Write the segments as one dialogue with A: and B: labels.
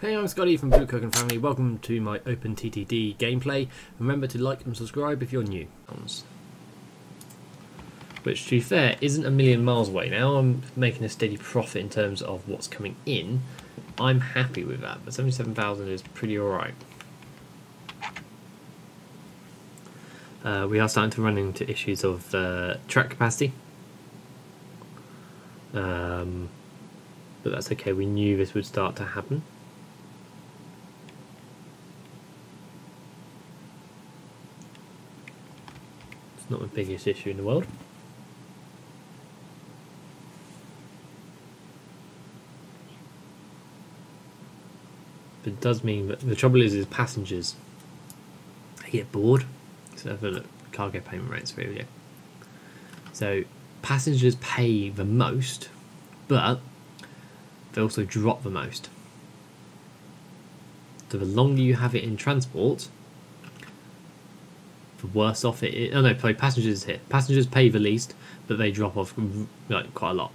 A: Hey, I'm Skottyy from Blue Cook and Family. Welcome to my OpenTTD gameplay. Remember to like and subscribe if you're new. Which, to be fair, isn't a million miles away. Now I'm making a steady profit in terms of what's coming in. I'm happy with that, but 77,000 is pretty alright. We are starting to run into issues of track capacity. But that's okay, we knew this would start to happen. It's not the biggest issue in the world. But it does mean that the trouble is passengers, they get bored. So have a look, cargo payment rates, here we go. So passengers pay the most, but they also drop the most. So the longer you have it in transport, the worse off it is. Oh no, passengers here. Passengers pay the least, but they drop off like quite a lot.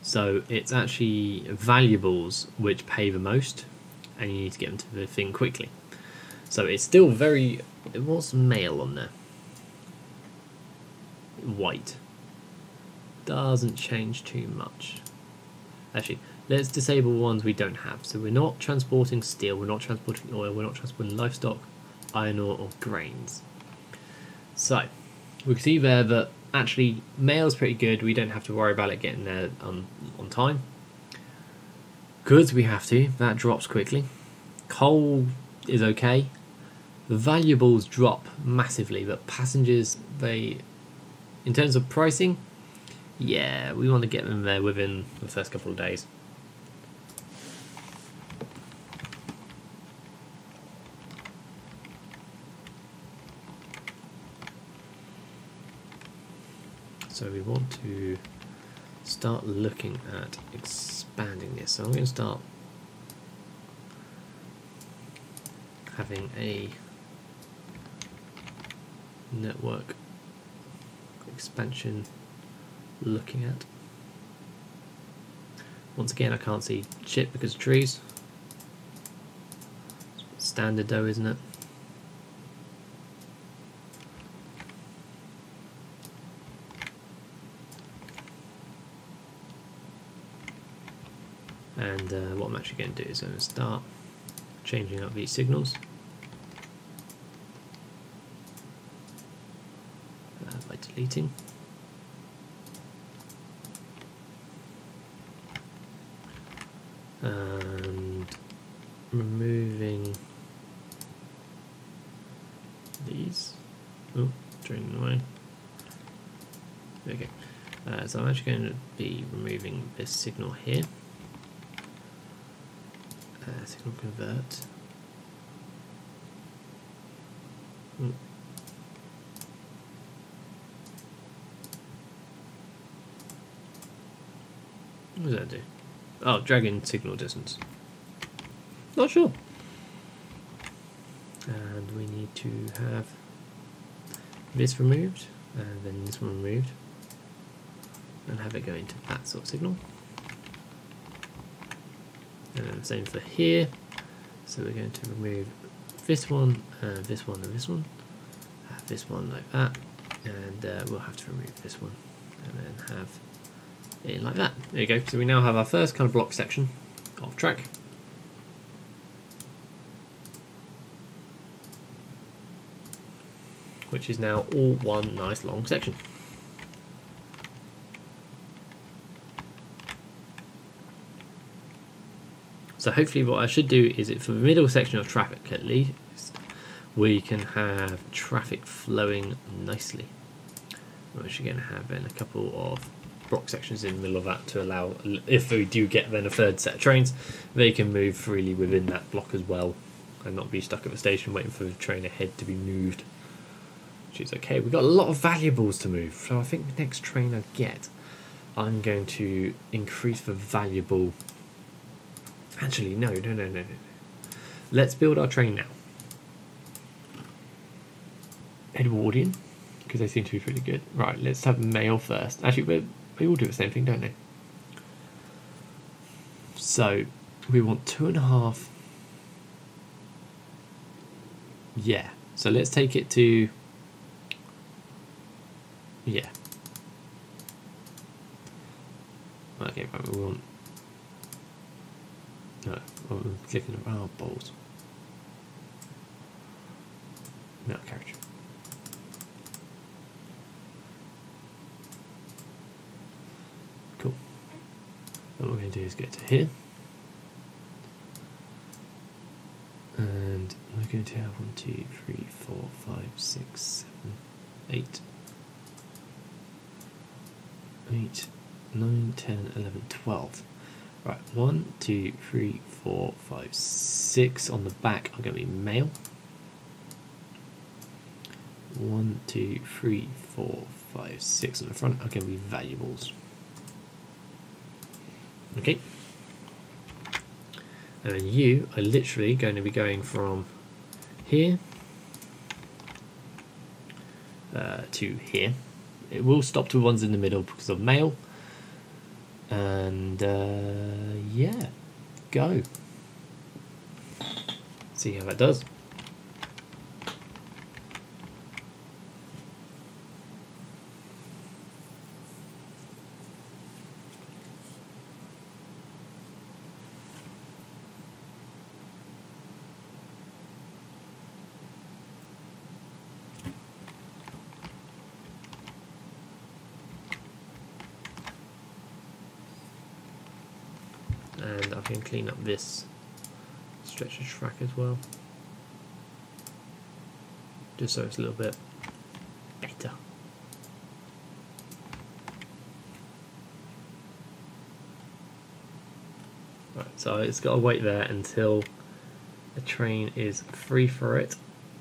A: So it's actually valuables which pay the most, and you need to get them to the thing quickly. So it's still very. What's mail on there? White. Doesn't change too much. Actually, let's disable ones we don't have. So we're not transporting steel, we're not transporting oil, we're not transporting livestock, iron ore, or grains. So we can see there that actually mail's pretty good. We don't have to worry about it getting there on time. Goods we have to. That drops quickly. Coal is okay. The valuables drop massively, but passengers, they, in terms of pricing, yeah, we want to get them there within the first couple of days. So we want to start looking at expanding this. So I'm going to start having a network expansion looking at. Once again, I can't see shit because of trees. It's standard though, isn't it? And what I'm actually going to do is I'm going to start changing up these signals by deleting. And removing these. Oh, draining away. Okay, so I'm actually going to be removing this signal here. Signal convert. What does that do? Oh, dragging signal distance. Not sure. And we need to have this removed, and then this one removed, and have it go into that sort of signal. And then the same for here. So we're going to remove this one, this one, and this one. Have this one like that, and we'll have to remove this one, and then have it like that. There you go. So we now have our first kind of block section of track. Which is now all one nice long section. So hopefully what I should do is, for the middle section of traffic at least, we can have traffic flowing nicely. We're actually going to have then a couple of block sections in the middle of that to allow, if we do get then a third set of trains, they can move freely within that block as well and not be stuck at the station waiting for the train ahead to be moved. Which is okay. We've got a lot of valuables to move, so I think the next train I get, I'm going to increase the valuable. Actually, no. Let's build our train now. Edwardian, because they seem to be pretty good. Right, let's have mail first. Actually, they all do the same thing, don't they? So, we want 2.5. Yeah, so let's take it to, yeah. Okay, right, we want, no, I'm clicking around balls. No, character. Cool. What we're going to do is get to here. And we're going to have 1, 2, 3, 4, 5, 6, 7, 8, 8, 9, 10, 11, 12. Right, 1, 2, 3, 4, 5, 6 on the back are going to be male. 1, 2, 3, 4, 5, 6 on the front are going to be valuables. Okay. And then you are literally going to be going from here to here. It will stop to ones in the middle because of male. And yeah, go. See how that does. And I can clean up this stretcher track as well, just so it's a little bit better. Right, so it's got to wait there until the train is free for it.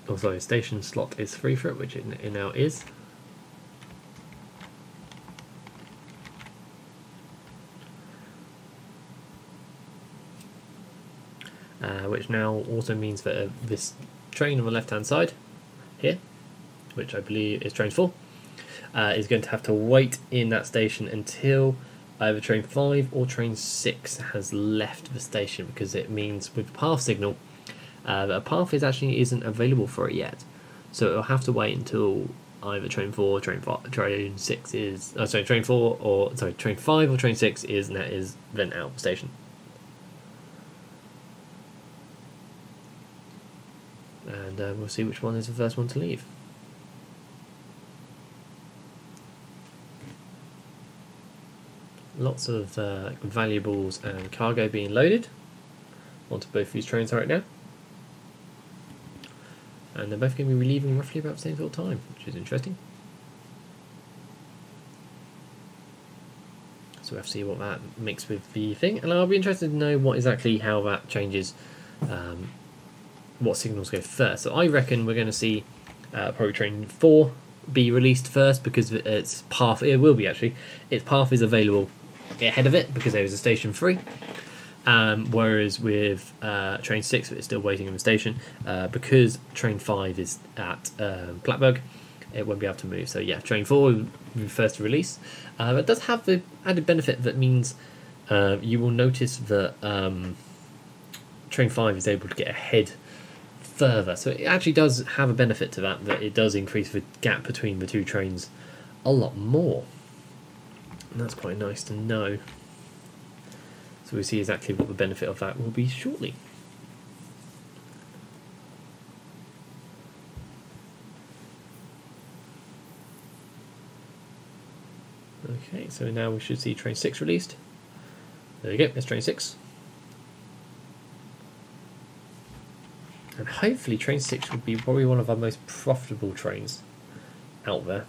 A: Oh, sorry, station slot is free for it, which it now is. Which now also means that this train on the left hand side here, which I believe is train 4, is going to have to wait in that station until either train 5 or train 6 has left the station, because it means with the path signal that a path isn't available for it yet, so it'll have to wait until either train 4, train 6 is train 4 or train 5 or train 6 is then out of the station. And we'll see which one is the first one to leave. Lots of valuables and cargo being loaded onto both these trains right now. And they're both going to be leaving roughly about the same sort of time, which is interesting. So we have to see what that makes with the thing. And I'll be interested to know how that changes what signals go first. So I reckon we're going to see probably train 4 be released first, because its path, it will be actually, its path is available ahead of it because there is a station free. Whereas with train 6, it's still waiting in the station because train 5 is at Plattsburgh, it won't be able to move. So yeah, train 4 will be first to release. It does have the added benefit that means you will notice that train 5 is able to get ahead further, so it actually does have a benefit to that it does increase the gap between the two trains a lot more, and that's quite nice to know. So we'll see exactly what the benefit of that will be shortly. Okay, so now we should see train 6 released. There you go, there's train 6. And hopefully train 6 would be probably one of our most profitable trains out there.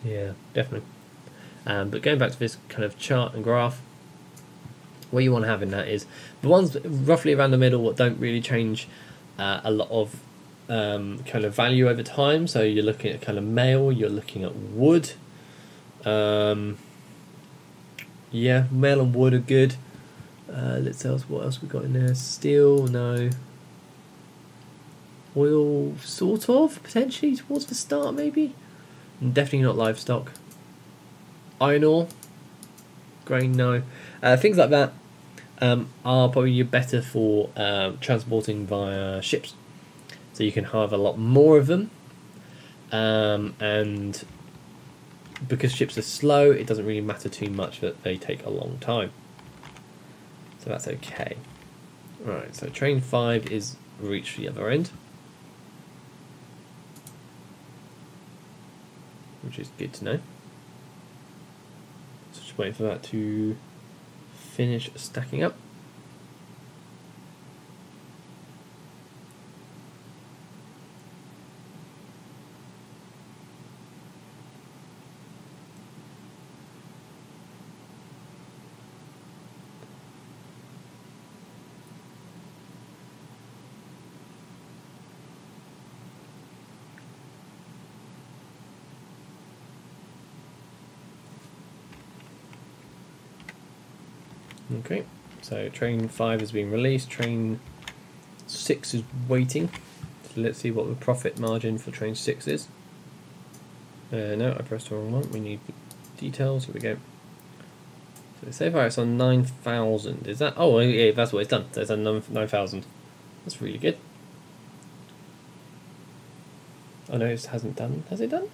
A: Yeah, definitely. But going back to this kind of chart and graph, what you want to have in that is the ones roughly around the middle that don't really change a lot of kind of value over time. So you're looking at kind of mail, you're looking at wood. Yeah, mail and wood are good. Let's see what else we got in there. Steel, no. Oil, sort of, potentially, towards the start, maybe. And definitely not livestock. Iron ore, grain, no. Things like that are probably better for transporting via ships. So you can have a lot more of them. And because ships are slow, it doesn't really matter too much that they take a long time. So that's okay. Right, so train 5 is reached the other end, which is good to know. So just waiting for that to finish stacking up. Okay, so train 5 is being released, train 6 is waiting. So let's see what the profit margin for train 6 is. No, I pressed the wrong one, we need details, here we go. So so far it's on 9,000, is that? Oh yeah, that's what it's done, so it's on 9,000. That's really good. Oh no, it hasn't done, has it done?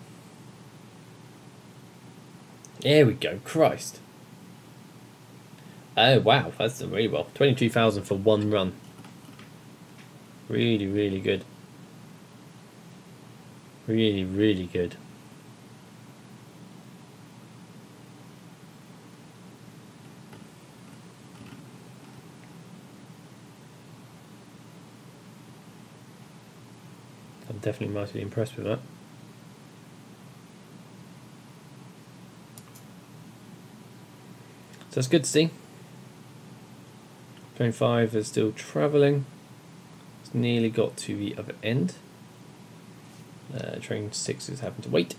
A: There we go, Christ. Oh wow, that's done really well. 22,000 for one run. Really, really good. Really, really good. I'm definitely mightily impressed with that. So it's good to see. Train 5 is still travelling. It's nearly got to the other end. Train 6 is having to wait.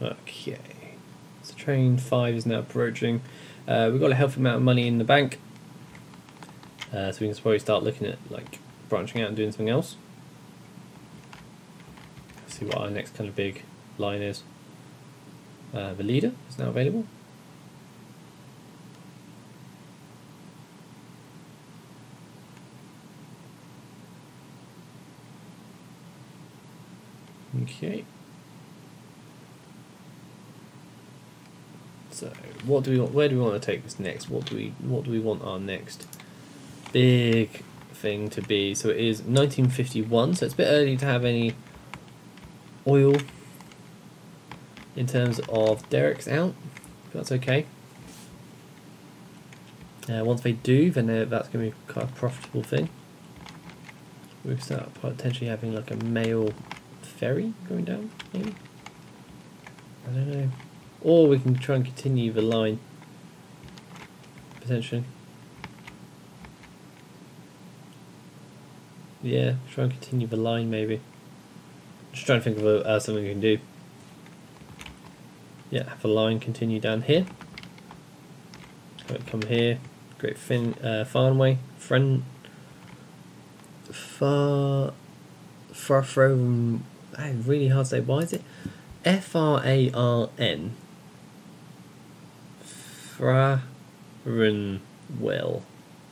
A: Okay, so train 5 is now approaching. We've got a healthy amount of money in the bank. So we can probably start looking at like branching out and doing something else. Let's see what our next kind of big line is. The leader is now available. Okay. So what do we want? Where do we want to take this next? What do we want our next big thing to be? So it is 1951, so it's a bit early to have any oil in terms of derricks out, but that's okay. Once they do, then that's going to be quite a profitable thing. We'll start potentially having like a mail ferry going down, maybe? I don't know. Or we can try and continue the line, potentially. Yeah, try and continue the line maybe. Just trying to think of something we can do. Yeah, have the line continue down here. Come here, Great Farnway, Farfron. Really hard to say. Why is it Fararn?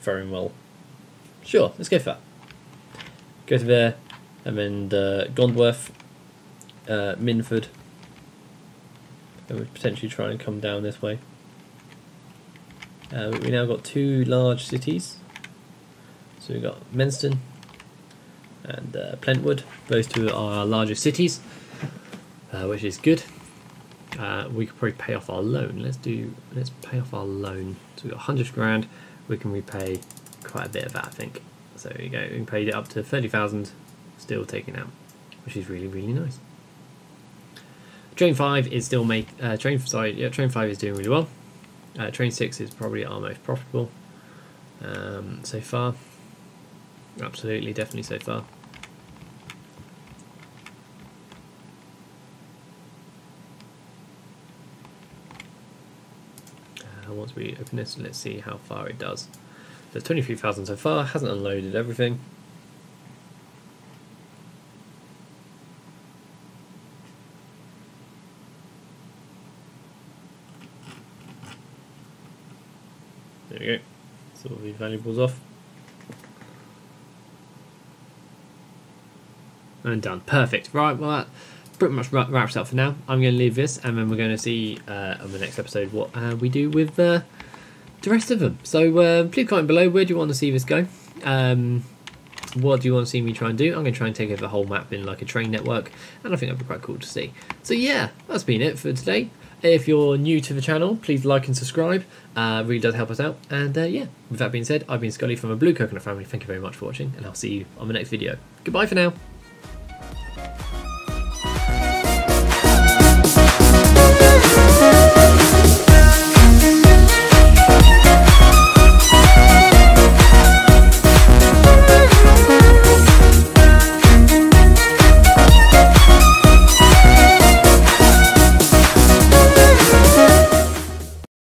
A: Farnwell. Sure, let's go for that. Go to there, and then Gondworth, Minford. And we're potentially trying to come down this way. We now got two large cities. So we've got Menston and Plentwood. Those two are our largest cities, which is good. We could probably pay off our loan. Let's pay off our loan. So we've got 100 grand. We can repay quite a bit of that, I think. So there you go. We can pay it up to 30,000, still taken out, which is really, really nice. Train 5 is still Train 5 is doing really well. Train 6 is probably our most profitable. so far. Absolutely, definitely so far. Once we open this, let's see how far it does. There's 23,000 so far, hasn't unloaded everything. There we go. So all the valuables off. And done. Perfect. Right, well that pretty much wraps up for now. I'm going to leave this and then we're going to see on the next episode what we do with the rest of them. So please comment below, where do you want to see this go? What do you want to see me try and do? I'm going to try and take over the whole map in like a train network, and I think that'd be quite cool to see. So yeah, that's been it for today. If you're new to the channel, please like and subscribe. Really does help us out. And yeah, with that being said, I've been Skotyyy from a Blue Coconut family. Thank you very much for watching, and I'll see you on the next video. Goodbye for now.